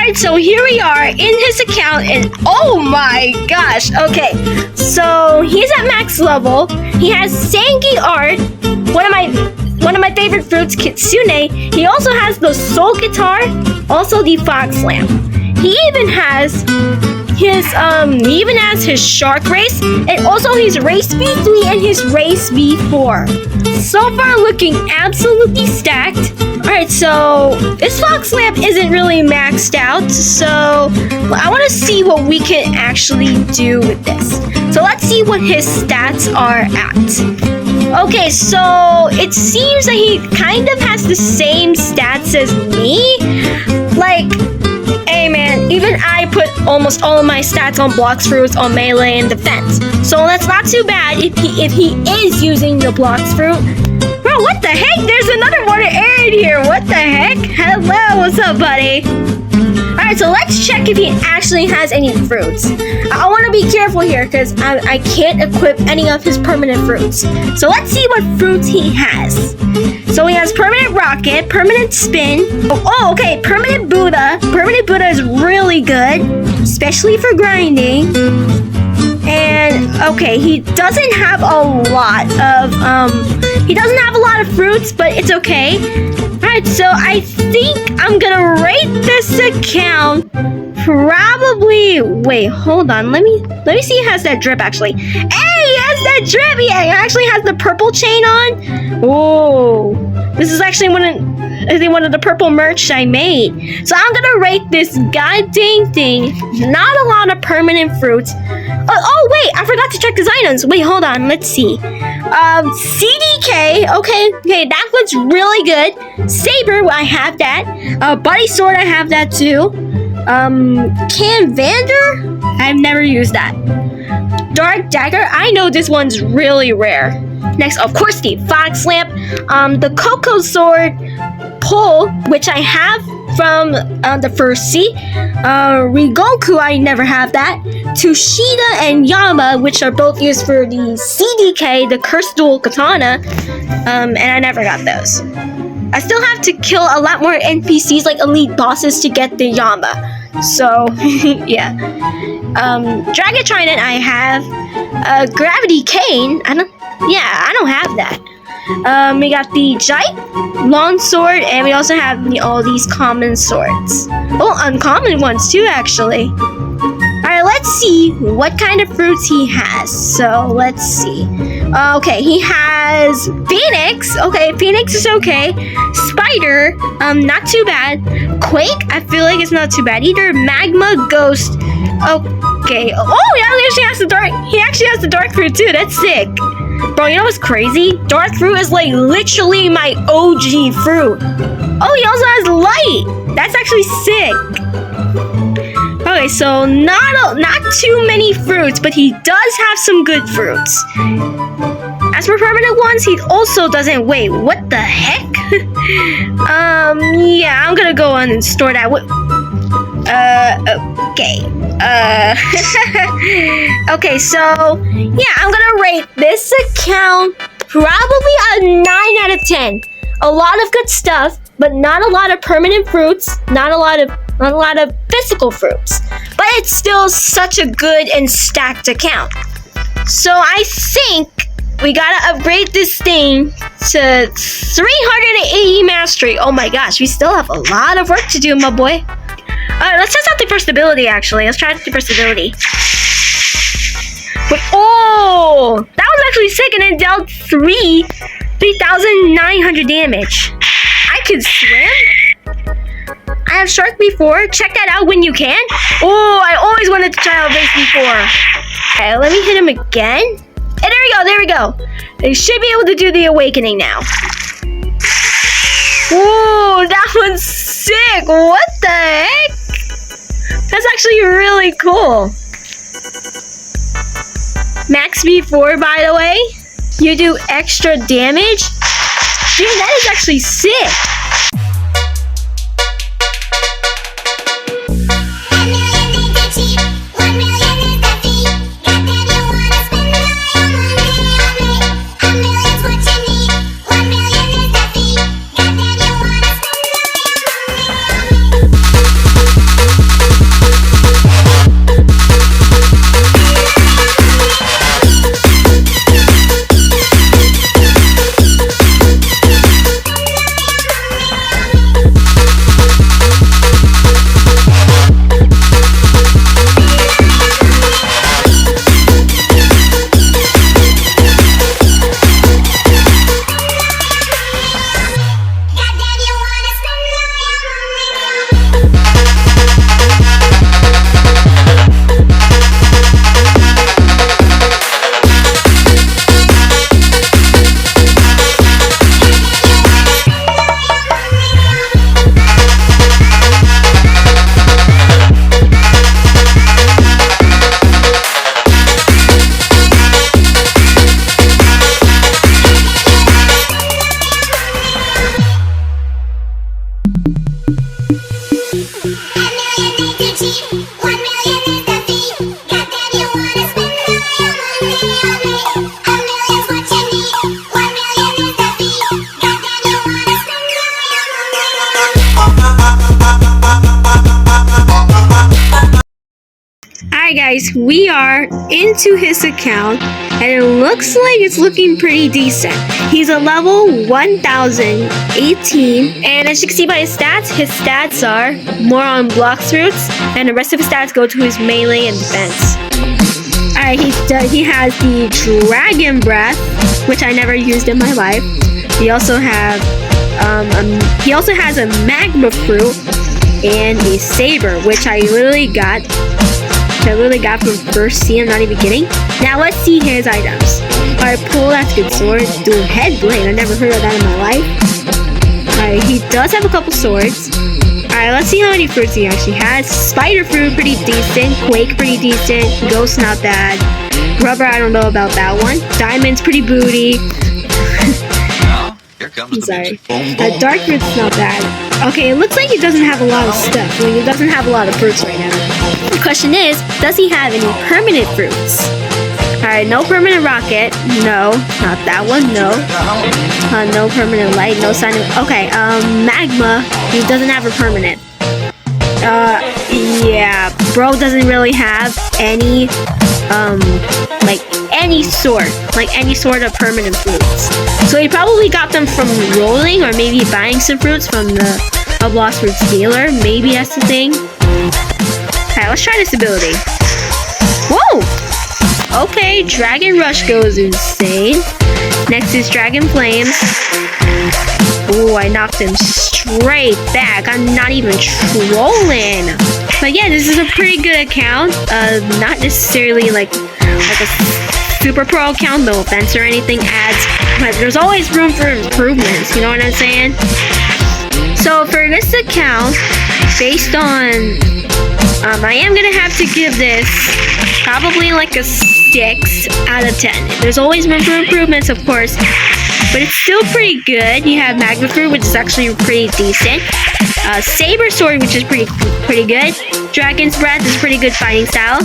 Alright, so here we are in his account, and oh my gosh, okay. So he's at max level. He has Sangi art, one of my favorite fruits, Kitsune. He also has the soul guitar, also the fox lamp. He even has his shark race, and also his race V3 and his race V4. So far looking absolutely stacked. Alright, so this fox lamp isn't really maxed out, so I want to see what we can actually do with this. So let's see what his stats are at. Okay, so it seems that he kind of has the same stats as me. Like, hey man, even I put almost all of my stats on Blox fruits, on melee and defense. So that's not too bad if he is using the Blox fruit. Bro, what the heck? There's another water Aaron here. What the heck? Hello, what's up, buddy? Alright, so let's check if he actually has any fruits. I want to be careful here because I can't equip any of his permanent fruits. So let's see what fruits he has. So he has permanent rocket, permanent spin. Oh, okay, permanent Buddha. Permanent Buddha is really good, especially for grinding. And okay, he doesn't have a lot of fruits, but it's okay. Alright, so I think I'm gonna rate this account probably. Wait, hold on. Let me see. He has that drip actually. Hey, he has that drip. He actually has the purple chain on. Oh, this is actually one of the purple merch I made. So I'm gonna rate this goddamn thing. Not a lot of permanent fruits. Oh wait, I forgot to check his items. Wait, hold on. Let's see. CDK. Okay, that looks really good. Saber, I have that. Buddy sword, I have that too. Can Vander? I've never used that. Dark dagger, I know this one's really rare. Next, of course, the fox lamp. The Coco sword pull, which I have from the first sea. Rigoku, I never have that. Tushida and Yama, which are both used for the CDK, the cursed dual katana. And I never got those. I still have to kill a lot more NPCs like elite bosses to get the Yama. So yeah. Dragon Trident I have. Gravity Cane, I don't have that. We got the Jite, Long Sword, and we also have all these common swords. Oh, uncommon ones too, actually. Alright, let's see what kind of fruits he has. So, let's see. Okay, he has Phoenix. Okay, Phoenix is okay. Spider, not too bad. Quake, I feel like it's not too bad either. Magma, Ghost. Okay. Oh, he actually has the dark fruit too. That's sick. Bro, you know what's crazy? Dark fruit is like literally my OG fruit. Oh, he also has light. That's actually sick. Okay, so not too many fruits, but he does have some good fruits. As for permanent ones, he also doesn't. Wait, what the heck? Yeah, I'm gonna go on and store that. Okay. Okay, so yeah, I'm gonna rate this account probably a 9 out of 10. A lot of good stuff, but not a lot of permanent fruits, not a lot of physical fruits. But it's still such a good and stacked account. So I think we gotta upgrade this thing to 380 mastery. Oh my gosh, we still have a lot of work to do, my boy. Alright, let's test out the first ability actually. Let's try the first ability. But oh, that was actually sick, and it dealt 3,900 damage. I could swim? I have shark before. Check that out when you can. Oh, I always wanted to try out this before. Okay, let me hit him again. And there we go. They should be able to do the awakening now. Whoa, that one's sick. What the heck? That's actually really cool. Max V4, by the way. You do extra damage. Dude, that is actually sick. Alright guys, we are into his account and it looks like it's looking pretty decent. He's a level 1018 and as you can see by his stats are more on Blox roots and the rest of his stats go to his melee and defense. Alright, he has the Dragon Breath, which I never used in my life. He also has a Magma Fruit and a Saber, which I literally got from first scene, I'm not even kidding. Now let's see his items. Alright, pull, that's good sword. Dude, head blade, I never heard of that in my life. Alright, he does have a couple swords. Alright, let's see how many fruits he actually has. Spider fruit, pretty decent. Quake, pretty decent. Ghost, not bad. Rubber, I don't know about that one. Diamond's pretty booty. Here comes the music. Dark fruit's not bad. Okay, it looks like he doesn't have a lot of stuff. I mean, he doesn't have a lot of fruits right now. The question is, does he have any permanent fruits? Alright, no permanent rocket. No, not that one. No. No permanent light. No sign of... Okay, magma. He doesn't have a permanent. Yeah. Bro doesn't really have any, any sort of permanent fruits. So he probably got them from rolling or maybe buying some fruits from the Blox Fruits dealer. Maybe that's the thing. Alright, let's try this ability. Whoa! Okay, Dragon Rush goes insane. Next is Dragon Flames. Ooh, I knocked him straight back. I'm not even trolling. But yeah, this is a pretty good account. Not necessarily like a super pro account, no offense or anything, but there's always room for improvements, you know what I'm saying? So for this account, based on, I am gonna have to give this probably like a 6 out of 10. There's always room for improvements, of course, but it's still pretty good. You have Magma Fruit, which is actually pretty decent. Saber Sword, which is pretty good. Dragon's Breath is pretty good fighting style.